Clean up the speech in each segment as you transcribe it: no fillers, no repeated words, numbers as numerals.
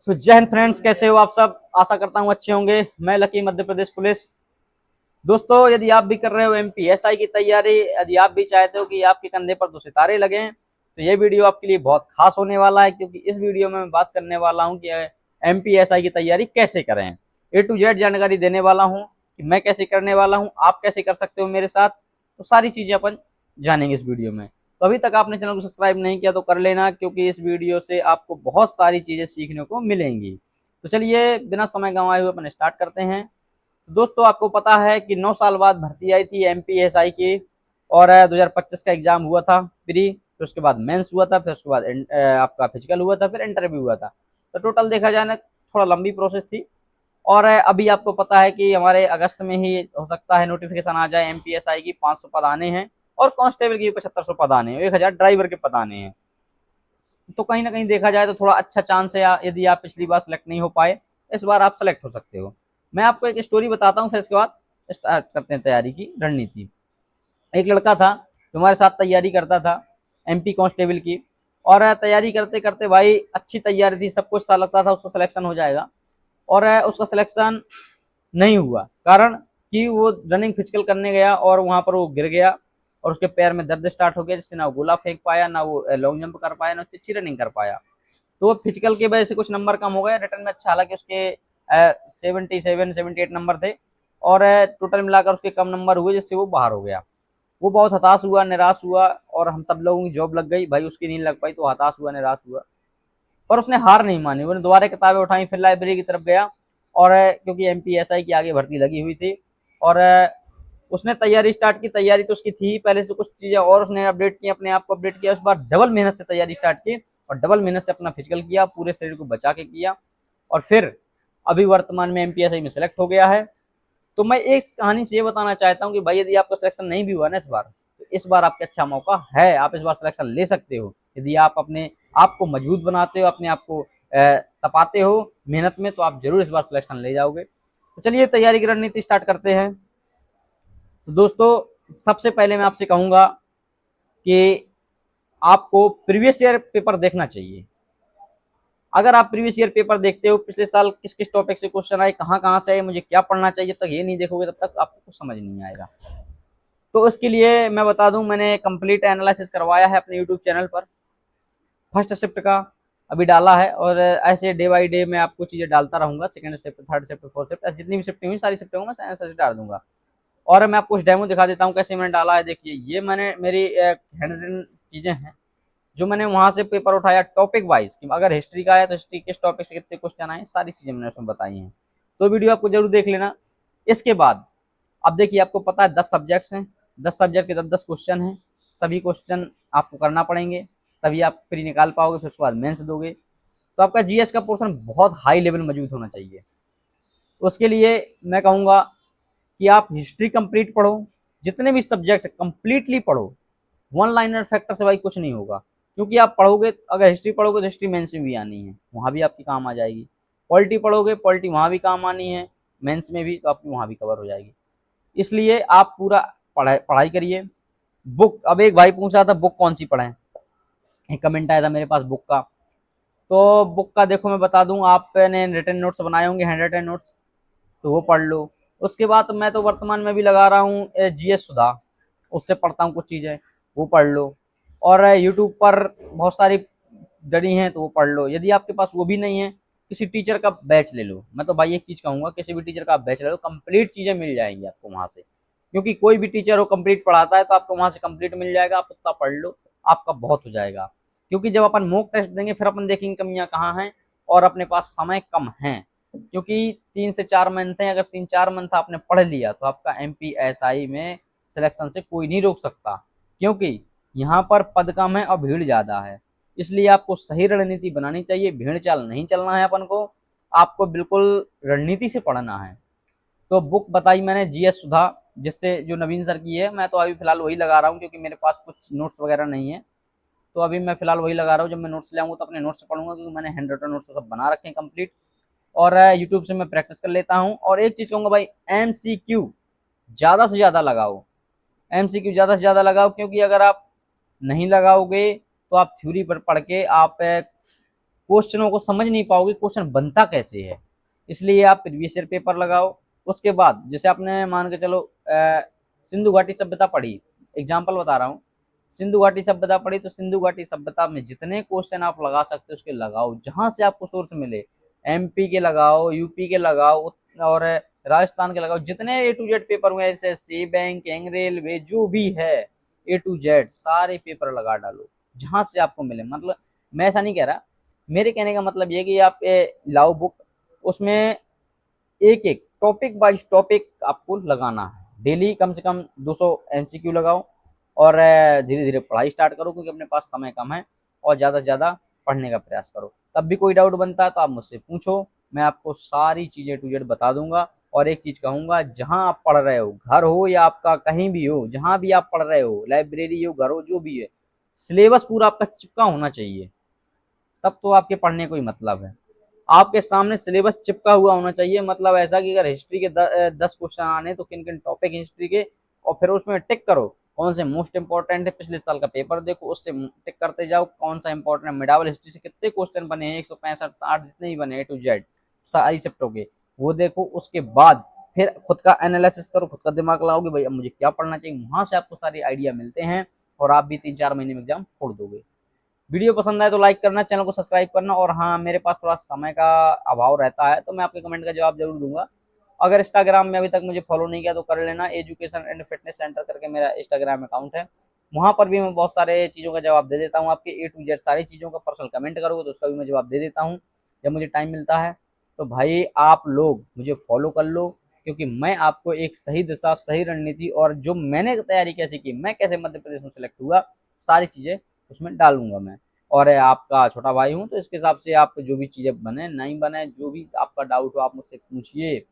जय हिंद फ्रेंड्स, कैसे हो आप सब। आशा करता हूँ अच्छे होंगे। मैं लकी, मध्य प्रदेश पुलिस। दोस्तों, यदि आप भी कर रहे हो एमपीएसआई की तैयारी, यदि आप भी चाहते हो कि आपके कंधे पर दो सितारे लगें, तो ये वीडियो आपके लिए बहुत खास होने वाला है, क्योंकि इस वीडियो में मैं बात करने वाला हूँ कि एमपीएसआई की तैयारी कैसे करें। ए टू जेड जानकारी देने वाला हूँ कि मैं कैसे करने वाला हूँ, आप कैसे कर सकते हो मेरे साथ। तो सारी चीजें अपन जानेंगे इस वीडियो में। तो अभी तक आपने चैनल को सब्सक्राइब नहीं किया तो कर लेना, क्योंकि इस वीडियो से आपको बहुत सारी चीजें सीखने को मिलेंगी। तो चलिए बिना समय गंवाए हुए अपन स्टार्ट करते हैं। दोस्तों, आपको पता है कि 9 साल बाद भर्ती आई थी एमपीएसआई की, और 2025 का एग्जाम हुआ था प्री, फिर उसके बाद मेंस हुआ था, फिर उसके बाद आपका फिजिकल हुआ था, फिर इंटरव्यू हुआ था। तो टोटल देखा जाए ना, थोड़ा लंबी प्रोसेस थी। और अभी आपको पता है कि हमारे अगस्त में ही हो सकता है नोटिफिकेशन आ जाए। एमपीएसआई की 500 पद आने हैं, और कांस्टेबल की 7500 पद आने हैं, 1000 ड्राइवर के पद आने हैं। तो कहीं ना कहीं देखा जाए तो थोड़ा अच्छा चांस है, यदि आप पिछली बार सेलेक्ट नहीं हो पाए, इस बार आप सेलेक्ट हो सकते हो। मैं आपको एक स्टोरी बताता हूँ, फिर इसके बाद स्टार्ट करते हैं तैयारी की रणनीति। एक लड़का था जो हमारे साथ तैयारी करता था एमपी कांस्टेबल की, और तैयारी करते करते भाई अच्छी तैयारी थी, सब कुछ था, लगता था उसका सिलेक्शन हो जाएगा। और उसका सिलेक्शन नहीं हुआ। कारण कि वो रनिंग फिजिकल करने गया और वहां पर वो गिर गया, और उसके पैर में दर्द स्टार्ट हो गया, जिससे ना वो गोला फेंक पाया, ना वो लॉन्ग जंप कर पाया, ना अच्छी रनिंग कर पाया। तो वो फिजिकल की वजह से कुछ नंबर कम हो गए। रिटर्न में अच्छा, हालांकि उसके 77-78 नंबर थे, और टोटल मिलाकर उसके कम नंबर हुए, जिससे वो बाहर हो गया। वो बहुत हताश हुआ, निराश हुआ, और हम सब लोगों की जॉब लग गई, भाई उसकी नहीं लग पाई, तो हताश हुआ, निराश हुआ। पर उसने हार नहीं मानी, उसने दोबारा किताबें उठाई, फिर लाइब्रेरी की तरफ गया। और क्योंकि एमपीएसआई की आगे भर्ती लगी हुई थी, और उसने तैयारी स्टार्ट की। तैयारी तो उसकी थी पहले से, कुछ चीजें और उसने अपडेट की, अपने आप को अपडेट किया। उस बार डबल मेहनत से तैयारी स्टार्ट की, और डबल मेहनत से अपना फिजिकल किया, पूरे शरीर को बचा के किया, और फिर अभी वर्तमान में एमपीएसआई में सेलेक्ट हो गया है। तो मैं एक कहानी से ये बताना चाहता हूँ कि भाई यदि आपका सिलेक्शन नहीं भी हुआ ना इस बार, तो इस बार आपका अच्छा मौका है, आप इस बार सिलेक्शन ले सकते हो। यदि आप अपने आप को मजबूत बनाते हो, अपने आप को तपाते हो मेहनत में, तो आप जरूर इस बार सिलेक्शन ले जाओगे। तो चलिए तैयारी की रणनीति स्टार्ट करते हैं। तो दोस्तों, सबसे पहले मैं आपसे कहूंगा कि आपको प्रीवियस ईयर पेपर देखना चाहिए। अगर आप प्रीवियस ईयर पेपर देखते हो, पिछले साल किस किस टॉपिक से क्वेश्चन आए, कहाँ कहाँ से आए, मुझे क्या पढ़ना चाहिए, तक ये नहीं देखोगे तब तक आपको कुछ समझ नहीं आएगा। तो इसके लिए मैं बता दूं, मैंने कंप्लीट एनालिसिस करवाया है अपने यूट्यूब चैनल पर। फर्स्ट शिफ्ट का अभी डाला है, और ऐसे डे बाई डे मैं आपको चीजें डालता रहूंगा। Second shift, third shift, fourth shift, ऐसे जितनी भी शिफ्ट हुई सारी शिफ्ट मैं ऐसे डाल दूंगा। और मैं आपको कुछ डेमो दिखा देता हूँ कैसे मैंने डाला है। देखिए, ये मैंने मेरी हैंड रिटन चीजें हैं, जो मैंने वहां से पेपर उठाया टॉपिक वाइज। अगर हिस्ट्री का है तो हिस्ट्री किस टॉपिक से कितने क्वेश्चन आए, सारी चीजें मैंने उसमें बताई हैं। तो वीडियो आपको जरूर देख लेना। इसके बाद अब देखिए, आपको पता है 10 सब्जेक्ट्स हैं, 10 सब्जेक्ट के 10-10 क्वेश्चन हैं। सभी क्वेश्चन आपको करना पड़ेंगे, तभी आप प्री निकाल पाओगे, फिर उसके बाद मेंस दोगे। तो आपका जीएस का पोर्शन बहुत हाई लेवल मौजूद होना चाहिए। उसके लिए मैं कहूँगा कि आप हिस्ट्री कंप्लीट पढ़ो, जितने भी सब्जेक्ट कंप्लीटली पढ़ो। वन लाइनर फैक्टर से भाई कुछ नहीं होगा, क्योंकि आप पढ़ोगे, अगर हिस्ट्री पढ़ोगे तो हिस्ट्री मेंस में भी आनी है, वहां भी आपकी काम आ जाएगी। पॉलिटी पढ़ोगे, पॉलिटी वहां भी काम आनी है, मेंस में भी, तो आपकी वहां भी कवर हो जाएगी। इसलिए आप पूरा पढ़ाई करिए। बुक, अब एक भाई पूछ रहा था बुक कौन सी पढ़ें, एक कमेंट आया था मेरे पास बुक का। तो बुक का देखो मैं बता दूं, आपने रिटन नोट्स बनाए होंगे, हैंड रिटन नोट्स, तो वो पढ़ लो। उसके बाद मैं तो वर्तमान में भी लगा रहा हूँ जीएस सुधा, उससे पढ़ता हूँ कुछ चीज़ें, वो पढ़ लो। और यूट्यूब पर बहुत सारी जड़ी हैं, तो वो पढ़ लो। यदि आपके पास वो भी नहीं है, किसी टीचर का बैच ले लो। मैं तो भाई एक चीज़ कहूँगा, किसी भी टीचर का आप बैच ले लो, कंप्लीट चीज़ें मिल जाएंगी आपको वहाँ से। क्योंकि कोई भी टीचर हो कंप्लीट पढ़ाता है, तो आपको वहाँ से कंप्लीट मिल जाएगा, आप उतना पढ़ लो, आपका बहुत हो जाएगा। क्योंकि जब अपन मॉक टेस्ट देंगे, फिर अपन देखेंगे कमियाँ कहाँ हैं, और अपने पास समय कम है। क्योंकि 3 से 4 मंथ है, अगर 3-4 मंथ आपने पढ़ लिया, तो आपका एमपीएसआई में सिलेक्शन से कोई नहीं रोक सकता। क्योंकि यहाँ पर पद कम है और भीड़ ज्यादा है। इसलिए आपको सही रणनीति बनानी चाहिए, भीड़ चाल नहीं चलना है अपन को, आपको बिल्कुल रणनीति से पढ़ना है। तो बुक बताई मैंने जीएस सुधा, जिससे जो नवीन सर की है, मैं तो अभी फिलहाल वही लगा रहा हूँ, क्योंकि मेरे पास कुछ नोट्स वगैरह नहीं है। तो अभी मैं फिलहाल वही लगा रहा हूँ। जब मैं नोट्स ले आऊंगा तो अपने नोट्स से पढ़ूंगा, क्योंकि मैंने हैंड रिटन नोट्स सब बना रखे हैं कंप्लीट। और यूट्यूब से मैं प्रैक्टिस कर लेता हूँ। और एक चीज कहूंगा भाई, एमसीक्यू ज्यादा से ज्यादा लगाओ, एमसीक्यू ज्यादा से ज्यादा लगाओ। क्योंकि अगर आप नहीं लगाओगे, तो आप थ्योरी पर पढ़ के आप क्वेश्चनों को समझ नहीं पाओगे क्वेश्चन बनता कैसे है। इसलिए आप प्रीवियस ईयर पेपर लगाओ। उसके बाद जैसे आपने मान के चलो सिंधु घाटी सभ्यता पढ़ी, एग्जाम्पल बता रहा हूँ, सिंधु घाटी सभ्यता पढ़ी तो सिंधु घाटी सभ्यता में जितने क्वेश्चन आप लगा सकते हो उसके लगाओ, जहां से आपको सोर्स मिले। एमपी के लगाओ, यूपी के लगाओ और राजस्थान के लगाओ, जितने ए टू जेड पेपर हुए एसएससी, बैंकिंग, रेलवे, जो भी है ए टू जेड सारे पेपर लगा डालो जहां से आपको मिले। मतलब मैं ऐसा नहीं कह रहा, मेरे कहने का मतलब ये कि आप लाओ बुक, उसमें एक एक टॉपिक वाइज टॉपिक आपको लगाना है। डेली कम से कम 200 एमसीक्यू लगाओ और धीरे धीरे पढ़ाई स्टार्ट करो, क्योंकि अपने पास समय कम है, और ज़्यादा से ज़्यादा पढ़ने का प्रयास करो। तब भी कोई डाउट बनता है तो आप मुझसे पूछो, मैं आपको सारी चीज़ें टू जेड बता दूंगा। और एक चीज़ कहूँगा, जहाँ आप पढ़ रहे हो, घर हो या आपका कहीं भी हो, जहाँ भी आप पढ़ रहे हो, लाइब्रेरी हो, घर हो, जो भी है, सिलेबस पूरा आपका चिपका होना चाहिए, तब तो आपके पढ़ने कोई मतलब है। आपके सामने सिलेबस चिपका हुआ होना चाहिए, मतलब ऐसा कि अगर हिस्ट्री के 10 क्वेश्चन आने तो किन किन टॉपिक हिस्ट्री के, और फिर उसमें टिक करो कौन से मोस्ट इंपॉर्टेंट है, पिछले साल का पेपर देखो उससे टिक करते जाओ कौन सा इंपॉर्टेंट है। मिडावल हिस्ट्री से कितने क्वेश्चन बने हैं, 165 60 जितने भी बने ए टू जेड सारी सब्जेक्टों के, वो देखो। उसके बाद फिर खुद का एनालिसिस करो, खुद का दिमाग लगाओगे भाई अब मुझे क्या पढ़ना चाहिए, वहां से आपको सारी आइडिया मिलते हैं और आप भी 3-4 महीने में एग्जाम फोड़ दोगे। वीडियो पसंद आए तो लाइक करना, चैनल को सब्सक्राइब करना। और हाँ, मेरे पास थोड़ा समय का अभाव रहता है तो मैं आपके कमेंट का जवाब जरूर दूंगा। अगर इंस्टाग्राम में अभी तक मुझे फॉलो नहीं किया तो कर लेना, एजुकेशन एंड फिटनेस सेंटर करके मेरा इंस्टाग्राम अकाउंट है। वहां पर भी मैं बहुत सारे चीज़ों का जवाब दे देता हूँ, आपके ए टू जेड सारी चीज़ों का। पर्सनल कमेंट करोगे तो उसका भी मैं जवाब दे देता हूँ जब मुझे टाइम मिलता है। तो भाई आप लोग मुझे फॉलो कर लो, क्योंकि मैं आपको एक सही दिशा, सही रणनीति, और जो मैंने तैयारी कैसे की, मैं कैसे मध्य प्रदेश में सिलेक्ट हुआ, सारी चीज़ें उसमें डालूंगा मैं। और आपका छोटा भाई हूँ तो इसके हिसाब से आप जो भी चीज़ें बने नहीं बने, जो भी आपका डाउट हो आप मुझसे पूछिए।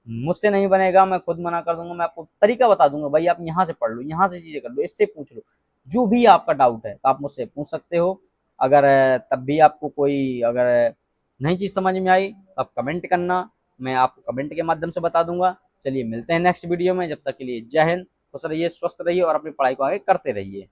मुझसे नहीं बनेगा मैं खुद मना कर दूंगा, मैं आपको तरीका बता दूंगा, भाई आप यहाँ से पढ़ लो, यहाँ से चीज़ें कर लो, इससे पूछ लो। जो भी आपका डाउट है तो आप मुझसे पूछ सकते हो। अगर तब भी आपको कोई अगर नई चीज़ समझ में आई तो आप कमेंट करना, मैं आपको कमेंट के माध्यम से बता दूंगा। चलिए मिलते हैं नेक्स्ट वीडियो में, जब तक के लिए जय हिंद, खुश रहिए, स्वस्थ रहिए और अपनी पढ़ाई को आगे करते रहिए।